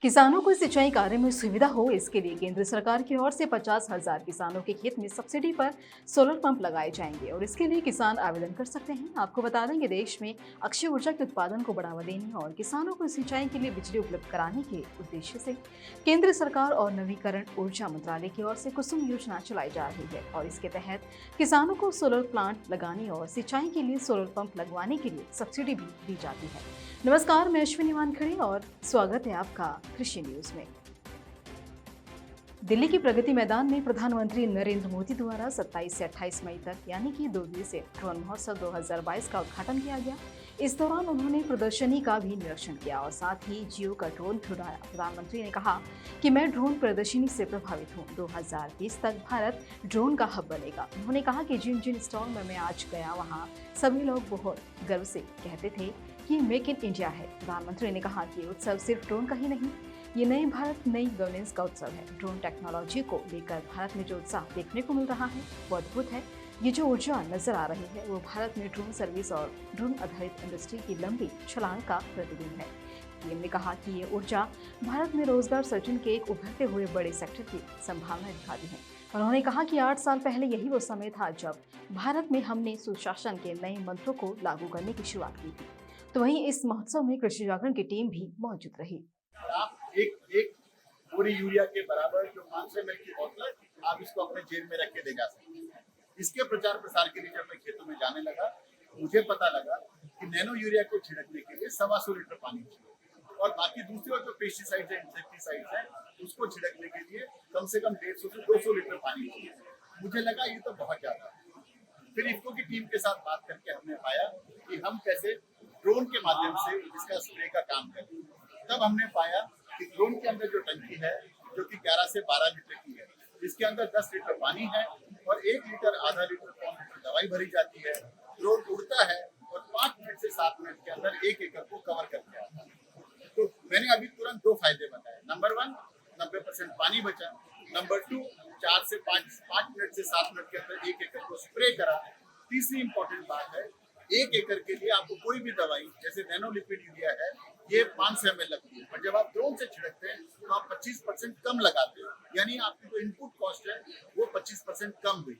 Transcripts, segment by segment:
किसानों को सिंचाई कार्य में सुविधा हो, इसके लिए केंद्र सरकार की ओर से 50,000 किसानों के खेत में सब्सिडी पर सोलर पंप लगाए जाएंगे और इसके लिए किसान आवेदन कर सकते हैं। आपको बता दें कि देश में अक्षय ऊर्जा के उत्पादन को बढ़ावा देने और किसानों को सिंचाई के लिए बिजली उपलब्ध कराने के उद्देश्य से केंद्र सरकार और नवीकरण ऊर्जा मंत्रालय की ओर से कुसुम योजना चलाई जा रही है और इसके तहत किसानों को सोलर प्लांट लगाने और सिंचाई के लिए सोलर पंप लगवाने के लिए सब्सिडी भी दी जाती है। नमस्कार, मैं अश्विनी वानखड़े और स्वागत है आपका कृषि न्यूज में। दिल्ली की प्रगति मैदान में प्रधानमंत्री नरेंद्र मोदी द्वारा 27 से 28 मई तक यानी कि 2 दिवसीय ड्रोन महोत्सव 2022 का उद्घाटन किया गया। इस दौरान उन्होंने प्रदर्शनी का भी निरीक्षण किया और साथ ही जियो का ड्रोन भी उड़ाया। प्रधानमंत्री ने कहा कि मैं ड्रोन प्रदर्शनी से प्रभावित हूँ। 2020 तक भारत ड्रोन का हब बनेगा। उन्होंने कहा कि जिन जिन स्टॉल में मैं आज गया वहाँ सभी लोग बहुत गर्व से कहते थे कि मेक इन इंडिया है। प्रधानमंत्री ने कहा कि उत्सव सिर्फ ड्रोन का ही नहीं, ये नए भारत नई गवर्नेंस का उत्सव है। ड्रोन टेक्नोलॉजी को लेकर भारत में जो उत्साह देखने को मिल रहा है वो अद्भुत है। ये जो ऊर्जा नजर आ रही है वो भारत में ड्रोन सर्विस और ड्रोन आधारित इंडस्ट्री की लंबी छलांग का प्रतिबिंब है। पीएम ने कहा कि ये ऊर्जा भारत में रोजगार सृजन के एक उभरते हुए बड़े सेक्टर की संभावना दिखाती है। उन्होंने कहा कि 8 साल पहले यही वो समय था जब भारत में हमने सुशासन के नए मंत्रों को लागू करने की शुरुआत की थी। तो वहीं इस महोत्सव में कृषि जागरण की टीम भी मौजूद रही। आप एक पूरी यूरिया के बराबर जो 500 ml की बोतल है, आप इसको अपने जेब में रख के ले जा सकते हैं। इसके प्रचार प्रसार के लिए जब मैं खेतों में जाने लगा, मुझे पता लगा कि नैनो यूरिया को छिड़कने के लिए 125 लीटर पानी चाहिए और बाकी दूसरे जो पेस्टिसाइड्स हैं, इंसेक्टिसाइड्स हैं, उसको छिड़कने के लिए कम से कम 150 से 200 लीटर पानी चाहिए। मुझे लगा ये तो बहुत ज्यादा है। फिर इफ्को की टीम के साथ बात करके हमने पाया कि हम कैसे ड्रोन के माध्यम से इसका स्प्रे का काम करें। तब हमने पाया कि ड्रोन के अंदर जो टंकी है, जो कि 11 से 12 लीटर की है, इसके अंदर 10 लीटर पानी है और 1 लीटर, आधा लीटर, पौन लीटर दवाई भरी जाती है। ड्रोन उड़ता है और 5 मिनट से 7 मिनट के अंदर 1 एकड़ को कवर करके आता है। तो मैंने अभी तुरंत 2 फायदे बताए। नंबर 1, 90% पानी बचा। नंबर 2, 4 से 5 मिनट से 7 मिनट के अंदर 1 एकड़ को स्प्रे करा। तीसरी इंपॉर्टेंट बात है, 1 एकड़ के लिए आपको कोई भी दवाई जैसे नैनो लिक्विड यूरिया है, ये 500 ml लगती है, पर जब आप ड्रोन से छिड़कते हैं तो आप 25% कम लगाते हो, यानी आपकी जो इनपुट कॉस्ट है वो 25% कम हुई।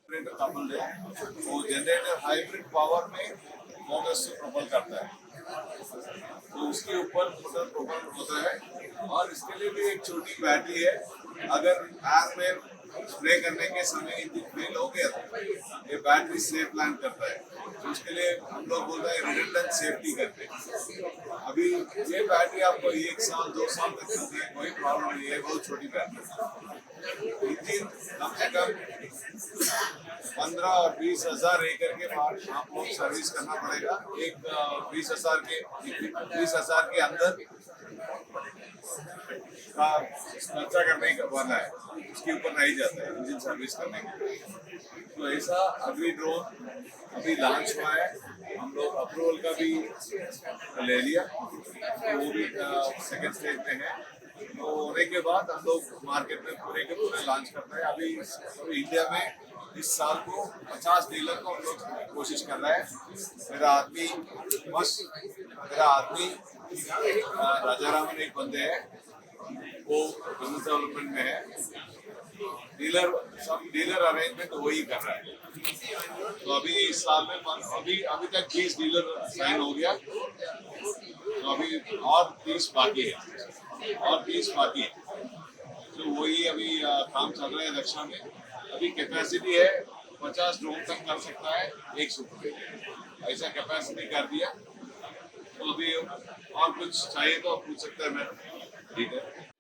वो जनरेटर हाइब्रिड पावर में मोटर से प्रबल करता है, तो उसके ऊपर मोटर प्रबल होता है और इसके लिए भी एक छोटी बैटरी है। अगर आग में स्प्रे करने के समय इंजन फेल हो गया तो ये बैटरी सेफ प्लान करता है, तो उसके लिए हम लोग बोलते हैं रिडंडेंट सेफ्टी करते हैं। अभी ये बैटरी आपको 1 साल 2 साल तक चलती है, कोई प्रॉब्लम नहीं है। बहुत छोटी बैटरी, इंजन कम से कम 15 और 20,000 एकड़ के बाद आप लोग सर्विस करना पड़ेगा। एक 20,000 के अंदर का खर्चा करने वाला है, उसके ऊपर नहीं जाता है इंजन सर्विस करने के लिए। तो ऐसा अग्री ड्रोन अभी लॉन्च हुआ है, हम लोग अप्रूवल का भी ले लिया, तो वो भी सेकेंड स्टेज में है। तो होने के बाद हम लोग मार्केट में पूरे के पूरे लॉन्च करते हैं। अभी इंडिया में इस साल को 50 डीलर को हम लोग कोशिश कर रहे हैं। मेरा आदमी राजारामन एक बंदे हैं, वो बिजनेस डेवलपमेंट में है। डीलर अरेंजमेंट वही कर रहा है। तो अभी इस साल में अभी तक 20 डीलर साइन हो गया, तो अभी और 30 बाकी है। तो वही अभी काम चल रहा है रक्षा में। अभी कैपेसिटी है 50 ड्रोन तक कर सकता है 1 सुपर, ऐसा कैपेसिटी कर दिया। तो अभी और कुछ चाहिए तो पूछ सकते हैं मैं, ठीक है।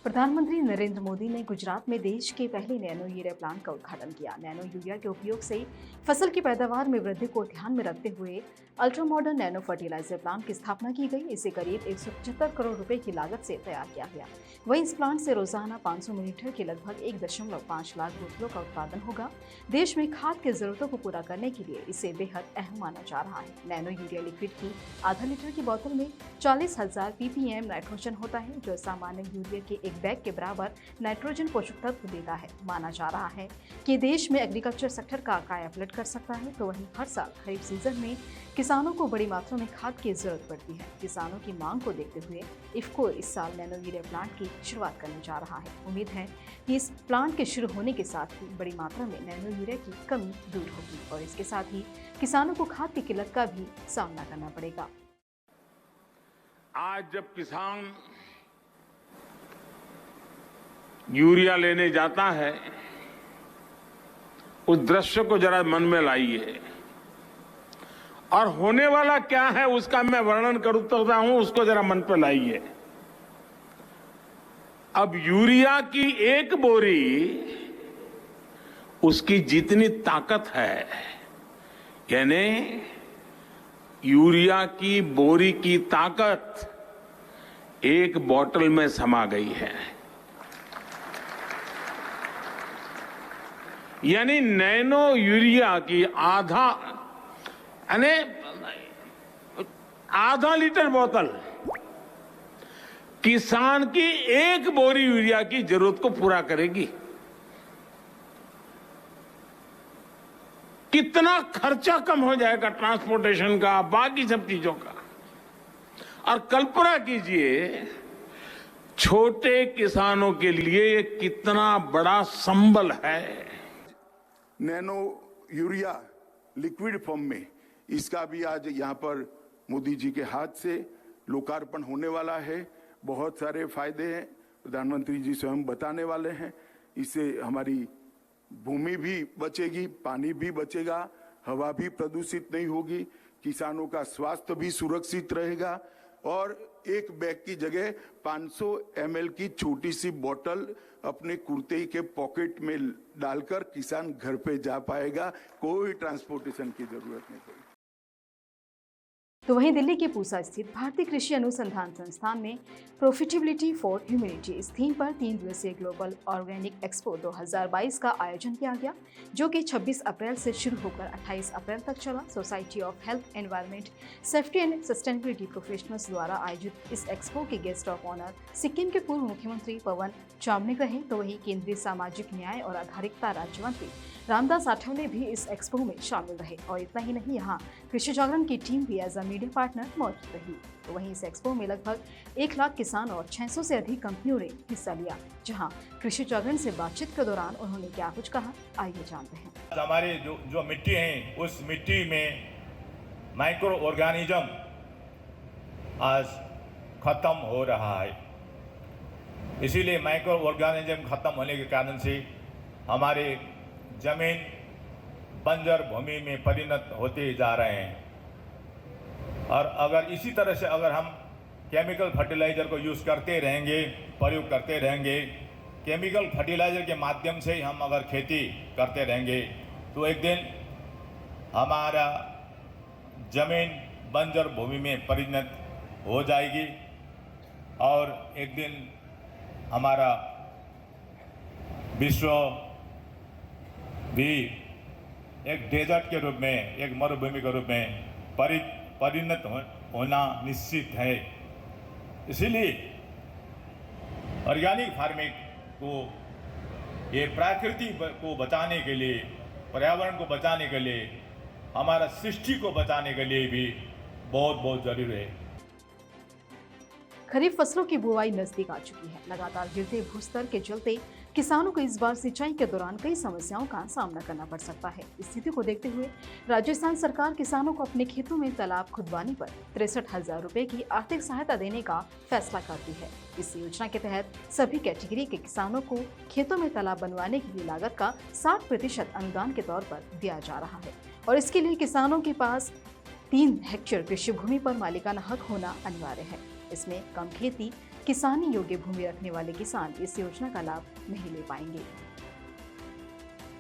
प्रधानमंत्री नरेंद्र मोदी ने गुजरात में देश के पहले नैनो यूरिया प्लांट का उद्घाटन किया। नैनो यूरिया के उपयोग से फसल की पैदावार में वृद्धि को ध्यान में रखते हुए ultra modern nano fertiliser plant की स्थापना की गई। इसे करीब 175 करोड़ रुपए की लागत से तैयार किया गया। वहीं इस प्लांट से रोजाना 500 मिलीलीटर के लगभग 1.5 लाख बोतलों का उत्पादन होगा। देश में खाद की जरूरतों को पूरा करने के लिए इसे बेहद अहम माना जा रहा है। नैनो यूरिया लिक्विड की आधा लीटर की बोतल में 40,000 ppm नाइट्रोजन होता है, जो सामान्य यूरिया के एक बैग के बराबर नाइट्रोजन पोषक तत्व देता है। माना जा रहा है कि देश में एग्रीकल्चर सेक्टर का कायापलट कर सकता है। तो वहीं हर साल खरीफ सीजन में किसानों को बड़ी मात्रा में खाद की जरूरत पड़ती है। किसानों की मांग को देखते हुए इफ्को इस साल नैनो यूरिया प्लांट की शुरुआत करने जा रहा है। उम्मीद है कि इस प्लांट के शुरू होने के साथ ही बड़ी मात्रा में नैनो यूरिया की कमी दूर होगी और इसके साथ ही किसानों को खाद की किल्लत का भी सामना करना पड़ेगा। आज जब किसान यूरिया लेने जाता है, उस दृश्य को जरा मन में लाइए और होने वाला क्या है उसका मैं वर्णन करता हूं, उसको जरा मन पर लाइए। अब यूरिया की एक बोरी, उसकी जितनी ताकत है, यानी यूरिया की बोरी की ताकत एक बोतल में समा गई है। यानी नैनो यूरिया की आधा लीटर बोतल किसान की एक बोरी यूरिया की जरूरत को पूरा करेगी। कितना खर्चा कम हो जाएगा ट्रांसपोर्टेशन का, बाकी सब चीजों का। और कल्पना कीजिए छोटे किसानों के लिए ये कितना बड़ा संबल है। नैनो यूरिया लिक्विड फॉर्म में इसका भी आज यहाँ पर मोदी जी के हाथ से लोकार्पण होने वाला है। बहुत सारे फायदे हैं, प्रधानमंत्री जी स्वयं बताने वाले हैं। इससे हमारी भूमि भी बचेगी, पानी भी बचेगा, हवा भी प्रदूषित नहीं होगी, किसानों का स्वास्थ्य भी सुरक्षित रहेगा और एक बैग की जगह 500 ml की छोटी सी बोतल अपने कुर्ते के पॉकेट में डालकर किसान घर पे जा पाएगा। कोई ट्रांसपोर्टेशन की जरूरत नहीं पड़ेगी। तो वहीं दिल्ली के पूसा स्थित भारतीय कृषि अनुसंधान संस्थान में प्रॉफिटेबिलिटी फॉर ह्यूमैनिटी इस थीम पर 3 दिवसीय ग्लोबल ऑर्गेनिक एक्सपो 2022 का आयोजन किया गया, जो कि 26 अप्रैल से शुरू होकर 28 अप्रैल तक चला। Society of health, environment, safety and sustainability professionals द्वारा आयोजित इस एक्सपो के गेस्ट ऑफ ऑनर सिक्किम के पूर्व मुख्यमंत्री पवन चामलिंग रहे। तो वहीं केंद्रीय सामाजिक न्याय और आधारिकता राज्य मंत्री रामदास आठवले भी इस एक्सपो में शामिल रहे। और इतना ही नहीं, यहाँ कृषि जागरण की टीम भी एज अ मीडिया पार्टनर मौजूद रही। तो वहीं इस एक्सपो में लगभग 1 लाख किसान और 600 से अधिक कंपनियों ने हिस्सा लिया। जहां कृषि जागरण से बातचीत के दौरान उन्होंने क्या कुछ कहा, आइए जानते हैं। हमारी जो मिट्टी है, उस मिट्टी में माइक्रो ऑर्गेनिज्म आज खत्म हो रहा है। इसीलिए माइक्रो ऑर्गेनिज्म खत्म होने के कारण से हमारे जमीन बंजर भूमि में परिणत होते जा रहे हैं। और अगर इसी तरह से अगर हम केमिकल फर्टिलाइज़र को यूज़ करते रहेंगे, प्रयोग करते रहेंगे, केमिकल फर्टिलाइज़र के माध्यम से हम अगर खेती करते रहेंगे, तो एक दिन हमारा जमीन बंजर भूमि में परिणत हो जाएगी और एक दिन हमारा विश्व भी एक डेजर्ट के रूप में, एक मरुभूमि के रूप में परिणत होना निश्चित है। इसीलिए ऑर्गेनिक फार्मिंग को, ये प्रकृति को बचाने के लिए, पर्यावरण को बचाने के लिए, हमारा सृष्टि को बचाने के लिए भी बहुत बहुत जरूरी है। खरीफ फसलों की बुआई नजदीक आ चुकी है। लगातार गिरते भूस्तर के चलते किसानों को इस बार सिंचाई के दौरान कई समस्याओं का सामना करना पड़ सकता है। स्थिति को देखते हुए राजस्थान सरकार किसानों को अपने खेतों में तालाब खुदवाने पर 63,000 रुपए की आर्थिक सहायता देने का फैसला करती है। इस योजना के तहत सभी कैटेगरी के किसानों को खेतों में तालाब बनवाने की लागत का 60% अनुदान के तौर पर दिया जा रहा है और इसके लिए किसानों के पास 3 हेक्टेयर कृषि भूमि पर मालिकाना हक होना अनिवार्य है। इसमें कम खेती किसानी योग्य भूमि रखने वाले किसान इस योजना का लाभ नहीं ले पाएंगे।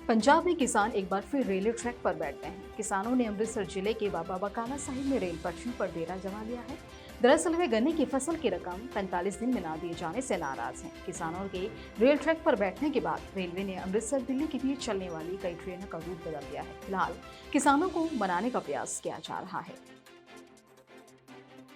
पंजाब में किसान एक बार फिर रेलवे ट्रैक पर बैठ गए हैं। किसानों ने अमृतसर जिले के बाबा बकाला साहिब में रेल पटरी पर डेरा जमा लिया है। दरअसल वे गन्ने की फसल की रकम 45 दिन में न दिए जाने से नाराज हैं। किसानों के रेल ट्रैक पर बैठने के बाद रेलवे ने अमृतसर दिल्ली के बीच चलने वाली कई ट्रेनों का रूट बदल दिया है। फिलहाल किसानों को मनाने का प्रयास किया जा रहा है।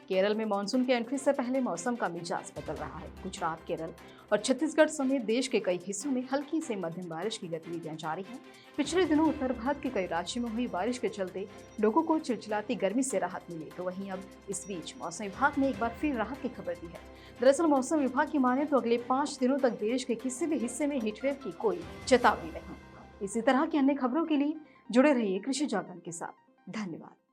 केरल में मानसून की एंट्री से पहले मौसम का मिजाज बदल रहा है। गुजरात, केरल और छत्तीसगढ़ समेत देश के कई हिस्सों में हल्की से मध्यम बारिश की गतिविधियां जारी हैं। पिछले दिनों उत्तर भारत के कई राज्यों में हुई बारिश के चलते लोगों को चिलचिलाती गर्मी से राहत मिली, तो वहीं अब इस बीच मौसम विभाग ने एक बार फिर राहत की खबर दी है। दरअसल मौसम विभाग की माने तो अगले 5 दिनों तक देश के किसी भी हिस्से में हीटवेव की कोई चेतावनी नहीं। इसी तरह की अन्य खबरों के लिए जुड़े रहिए कृषि जागरण के साथ। धन्यवाद।